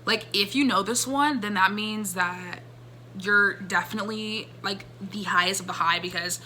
Like, if you know this one, then that means that you're definitely like the highest of the high, because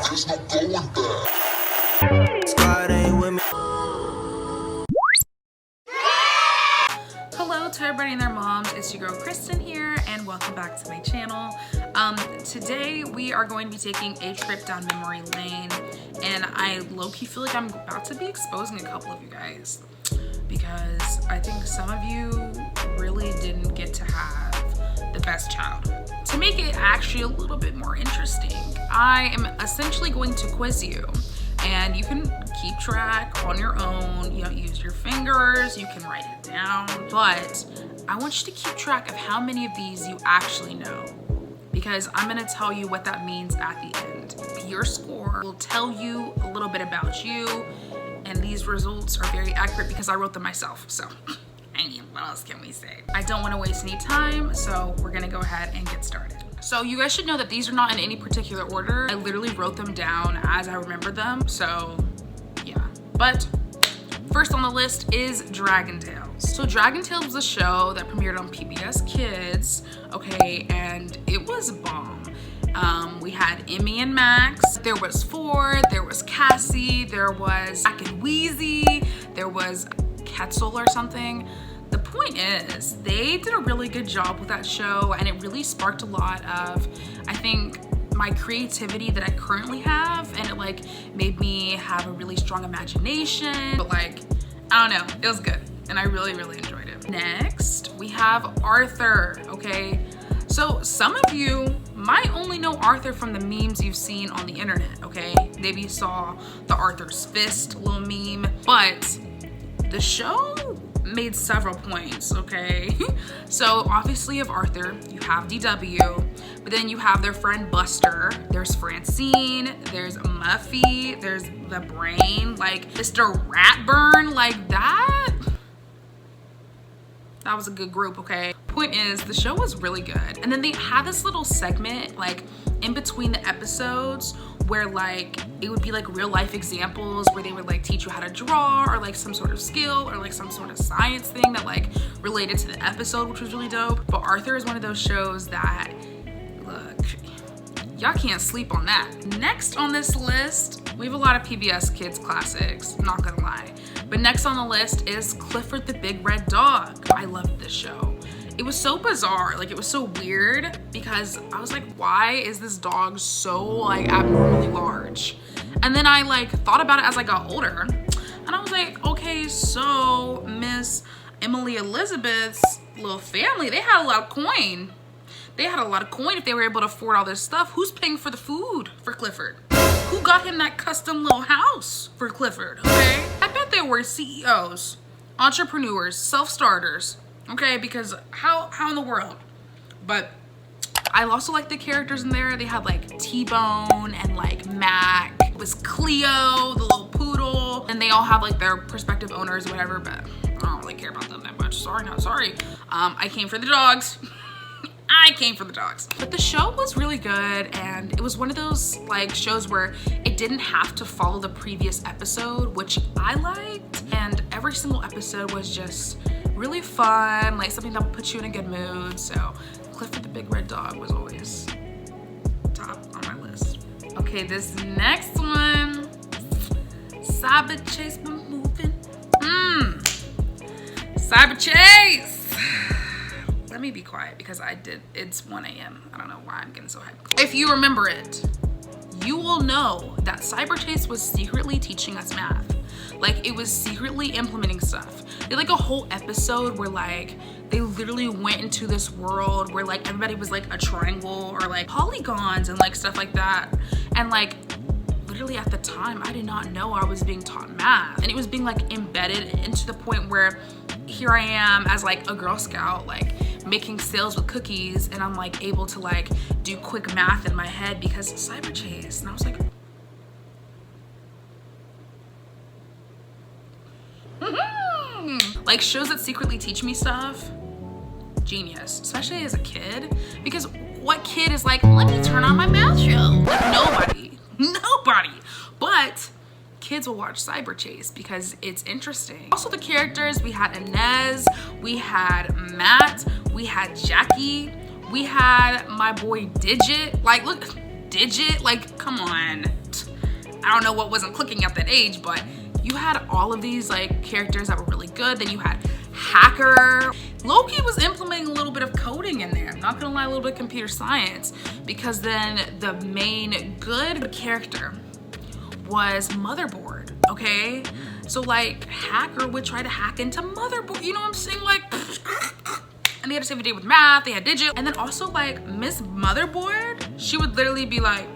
There's no going back. Squad ain't with me. Hello to everybody and their moms, it's your girl Kristen here, and welcome back to my channel. Today we are going to be taking a trip down memory lane, and I low-key feel like I'm about to be exposing a couple of you guys, because I think some of you really didn't get to have the best childhood. To make it actually a little bit more interesting, I am essentially going to quiz you, and you can keep track on your own. You don't use your fingers, you can write it down, but I want you to keep track of how many of these you actually know, because I'm gonna tell you what that means at the end. Your score will tell you a little bit about you, and these results are very accurate because I wrote them myself, so I mean, what else can we say? I don't want to waste any time, so we're gonna go ahead and get started. So you guys should know that these are not in any particular order. I literally wrote them down as I remember them, so yeah. But first on the list is Dragon Tales. So Dragon Tales was a show that premiered on PBS Kids, okay, and it was bomb. We had Emmy and Max, there was Ford, there was Cassie, there was Jack and Wheezy, there was Quetzal or something. The point is, they did a really good job with that show, and it really sparked a lot of, I think, my creativity that I currently have, and it like made me have a really strong imagination. But like, I don't know, it was good, and I really enjoyed it. Next, we have Arthur, okay? So some of you might only know Arthur from the memes you've seen on the internet, okay? Maybe you saw the Arthur's Fist little meme, but the show made several points, okay? So obviously of Arthur, you have DW, but then you have their friend Buster, there's Francine, there's Muffy, there's the Brain, like Mr. Ratburn, like that was a good group, okay? Point is, the show was really good. And then they had this little segment like in between the episodes where like it would be like real life examples where they would like teach you how to draw, or like some sort of skill, or like some sort of science thing that like related to the episode, which was really dope. But Arthur is one of those shows that, look, y'all can't sleep on that. Next on this list, we have a lot of PBS Kids classics, not gonna lie. But next on the list is Clifford the Big Red Dog. I loved this show. It was so bizarre, like it was so weird, because I was like, why is this dog so like abnormally large? And then I like thought about it as I got older, and I was like, okay, so Miss Emily Elizabeth's little family, they had a lot of coin. They had a lot of coin if they were able to afford all this stuff. Who's paying for the food for Clifford? Who got him that custom little house for Clifford, okay? I bet there were CEOs, entrepreneurs, self-starters, okay, because how in the world? But I also like the characters in there. They had like T-Bone and like Mac. It was Cleo, the little poodle, and they all have like their prospective owners, whatever, but I don't really care about them that much. Sorry, not sorry. I came for the dogs. I came for the dogs. But the show was really good, and it was one of those like shows where it didn't have to follow the previous episode, which I liked, and every single episode was just really fun, like something that would put you in a good mood. So Clifford the Big Red Dog was always top on my list. Okay, this next one, Cyberchase been moving. Cyberchase. Let me be quiet because it's 1 a.m. I don't know why I'm getting so hyped. If you remember it, you will know that Cyberchase was secretly teaching us math. Like, it was secretly implementing stuff. They had like a whole episode where like they literally went into this world where like everybody was like a triangle or like polygons and like stuff like that. And like literally at the time, I did not know I was being taught math, and it was being like embedded into the point where here I am as like a Girl Scout, like making sales with cookies, and I'm like able to like do quick math in my head because of Cyberchase. And I was like, like shows that secretly teach me stuff, genius, especially as a kid, because what kid is like, let me turn on my math show? Like nobody. But kids will watch Cyberchase because it's interesting. Also the characters, we had Inez, we had Matt, we had Jackie, we had my boy Digit. Like, look, Digit, like, come on. I don't know what wasn't clicking at that age, but you had all of these like characters that were really good. Then you had Hacker. Loki was implementing a little bit of coding in there. I'm not gonna lie, a little bit of computer science, because then the main good character was Motherboard, okay? So like Hacker would try to hack into Motherboard, you know what I'm saying? Like, and they had to save the day with math, they had Digit. And then also like Miss Motherboard, she would literally be like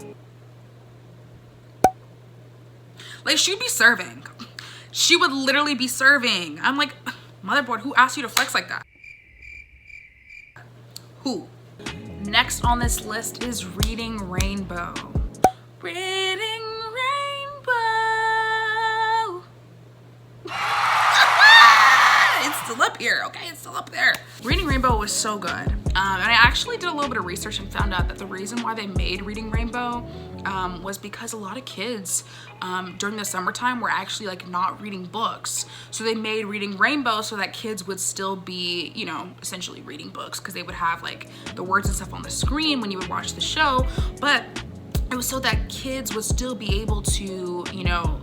she'd be serving. She would literally be serving. I'm like, Motherboard, who asked you to flex like that? Who? Next on this list is Reading Rainbow. Reading Rainbow. It's still up here, okay? It's still up there. Reading Rainbow was so good. And I actually did a little bit of research and found out that the reason why they made Reading Rainbow was because a lot of kids during the summertime were actually like not reading books. So they made Reading Rainbow so that kids would still be, you know, essentially reading books, because they would have like the words and stuff on the screen when you would watch the show. But it was so that kids would still be able to, you know,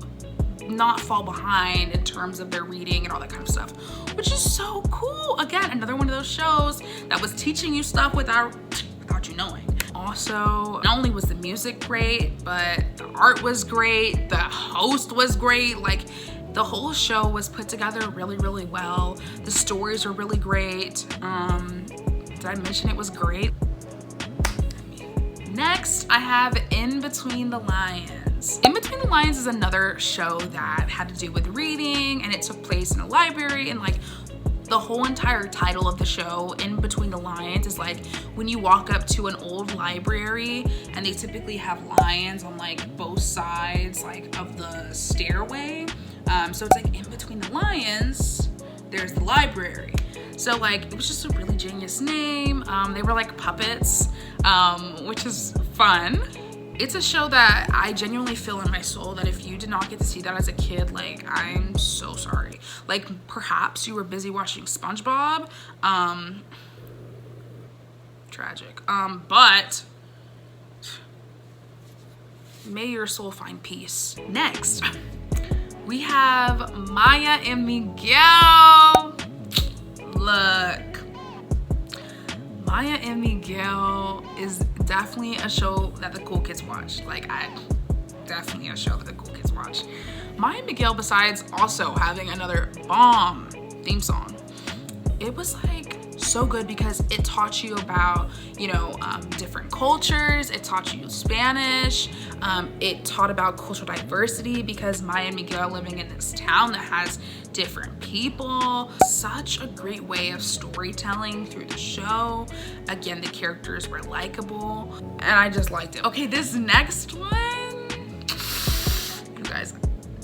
not fall behind in terms of their reading and all that kind of stuff, which is so cool. Again, another one of those shows that was teaching you stuff without you knowing. Also, not only was the music great, but the art was great, the host was great. Like, the whole show was put together really, really well. The stories were really great. Did I mention it was great? Next, I have In Between the Lions. In Between the Lions is another show that had to do with reading, and it took place in a library, and like the whole entire title of the show, In Between the Lions, is like when you walk up to an old library and they typically have lions on like both sides like of the stairway. So it's like in between the lions, there's the library. So like it was just a really genius name. They were like puppets, which is fun. It's a show that I genuinely feel in my soul that if you did not get to see that as a kid, like, I'm so sorry. Like, perhaps you were busy watching SpongeBob. Tragic. But may your soul find peace. Next, we have Maya and Miguel. Look. Maya and Miguel is definitely a show that the cool kids watch. Like, definitely a show that the cool kids watch. Maya and Miguel, besides also having another bomb theme song, it was like so good because it taught you about, you know, different cultures. It taught you Spanish. It taught about cultural diversity because Maya and Miguel are living in this town that has different people. Such a great way of storytelling through the show. Again, the characters were likable and I just liked it. Okay, this next one, you guys,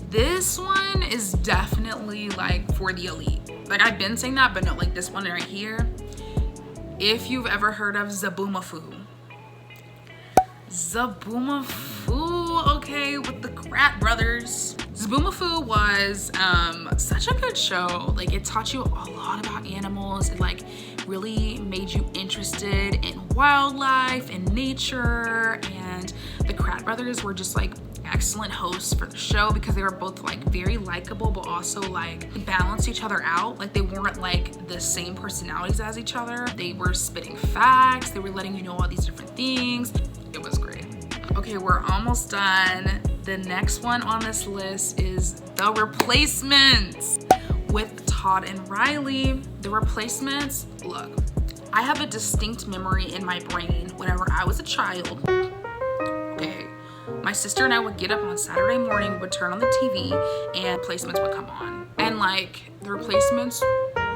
this one is definitely like for the elite. Like, I've been saying that, but no, like this one right here. If you've ever heard of Zaboomafoo. Zaboomafoo, okay, with the Krat brothers. Zaboomafoo was such a good show. Like, it taught you a lot about animals. It like really made you interested in wildlife and nature. And the Krat brothers were just like excellent hosts for the show because they were both like very likable, but also like balanced each other out. Like, they weren't like the same personalities as each other. They were spitting facts. They were letting you know all these different things. It was great. Okay, we're almost done. The next one on this list is The Replacements with Todd and Riley. The Replacements, look, I have a distinct memory in my brain whenever I was a child. Okay, my sister and I would get up on Saturday morning, we would turn on the TV, and Replacements would come on. And like, The Replacements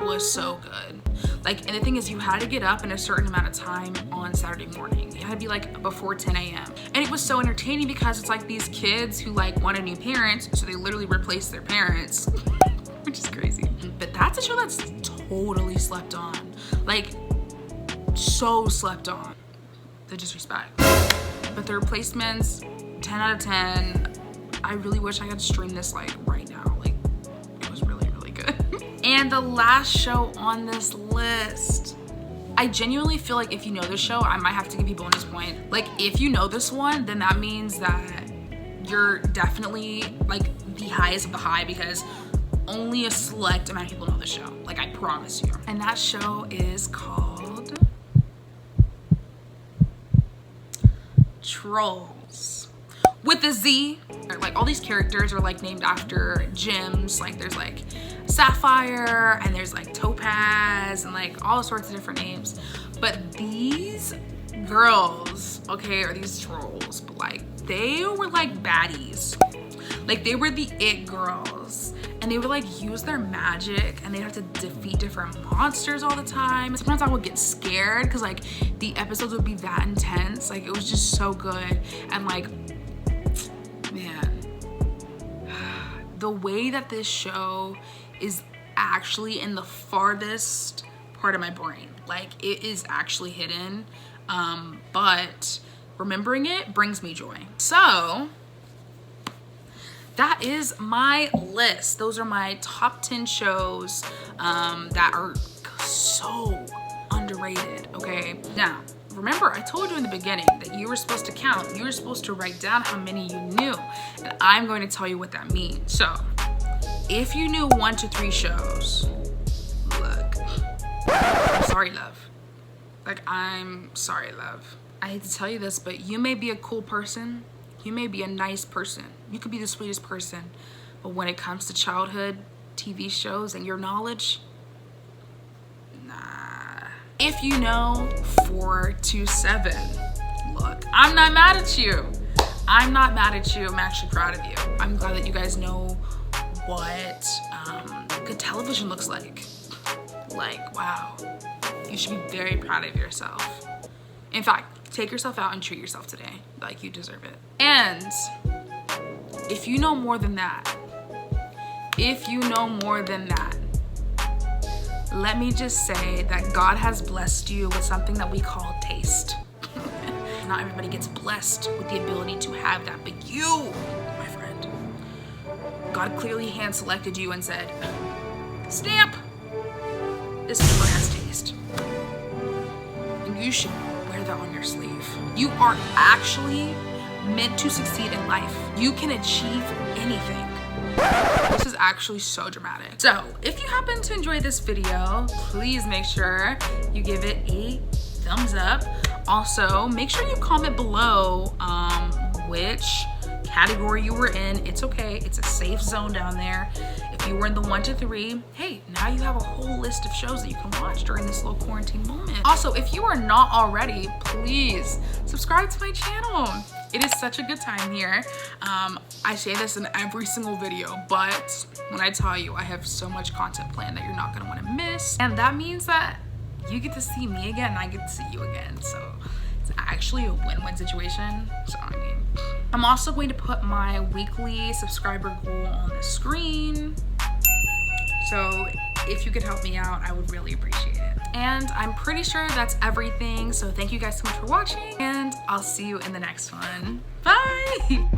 was so good. Like, and the thing is, you had to get up in a certain amount of time on Saturday morning. It had to be like before 10 a.m. And it was so entertaining because it's like these kids who like wanted new parents, so they literally replaced their parents, which is crazy. But that's a show that's totally slept on. Like, so slept on. The disrespect. But The Replacements, 10 out of 10. I really wish I could stream this like right now. Like, it was really, really good. And the last show on this list, I genuinely feel like if you know this show, I might have to give you bonus point. Like, if you know this one, then that means that you're definitely like the highest of the high, because only a select amount of people know the show. Like, I promise you. And that show is called Trollz. With a Z. Like, all these characters are like named after gems. Like, there's like Sapphire, and there's like Topaz, and like all sorts of different names. But these girls, okay, are these trolls, but like they were like baddies. Like, they were the it girls, and they would like use their magic, and they'd have to defeat different monsters all the time. Sometimes I would get scared because like the episodes would be that intense. Like, it was just so good. And like, man, the way that this show is actually in the farthest part of my brain, like it is actually hidden, but remembering it brings me joy. So that is my list. Those are my top 10 shows that are so underrated, okay? Now, remember, I told you in the beginning that you were supposed to count. You were supposed to write down how many you knew, and I'm going to tell you what that means. So, if you knew 1 to 3 shows, look, I'm sorry, love. Like, I'm sorry, love. I hate to tell you this, but you may be a cool person. You may be a nice person. You could be the sweetest person. But when it comes to childhood TV shows and your knowledge, nah. If you know 4 to 7, look, I'm not mad at you. I'm not mad at you. I'm actually proud of you. I'm glad that you guys know what good television looks like. Like, wow. You should be very proud of yourself. In fact, take yourself out and treat yourself today. Like, you deserve it. And if you know more than that, let me just say that God has blessed you with something that we call taste. Not everybody gets blessed with the ability to have that, but you, my friend, God clearly hand selected you and said, stamp, this person has taste. And you should wear that on your sleeve. You are actually meant to succeed in life. You can achieve anything. This is actually so dramatic. So if you happen to enjoy this video, please make sure you give it a thumbs up. Also, make sure you comment below which category you were in. It's okay, it's a safe zone down there. If you were in the 1 to 3, hey, now you have a whole list of shows that you can watch during this little quarantine moment. Also, if you are not already, please subscribe to my channel. It is such a good time here. I say this in every single video, but when I tell you, I have so much content planned that you're not gonna wanna miss. And that means that you get to see me again and I get to see you again. So it's actually a win-win situation. So I mean, I'm also going to put my weekly subscriber goal on the screen. So if you could help me out, I would really appreciate it. And I'm pretty sure that's everything. So thank you guys so much for watching, and I'll see you in the next one. Bye.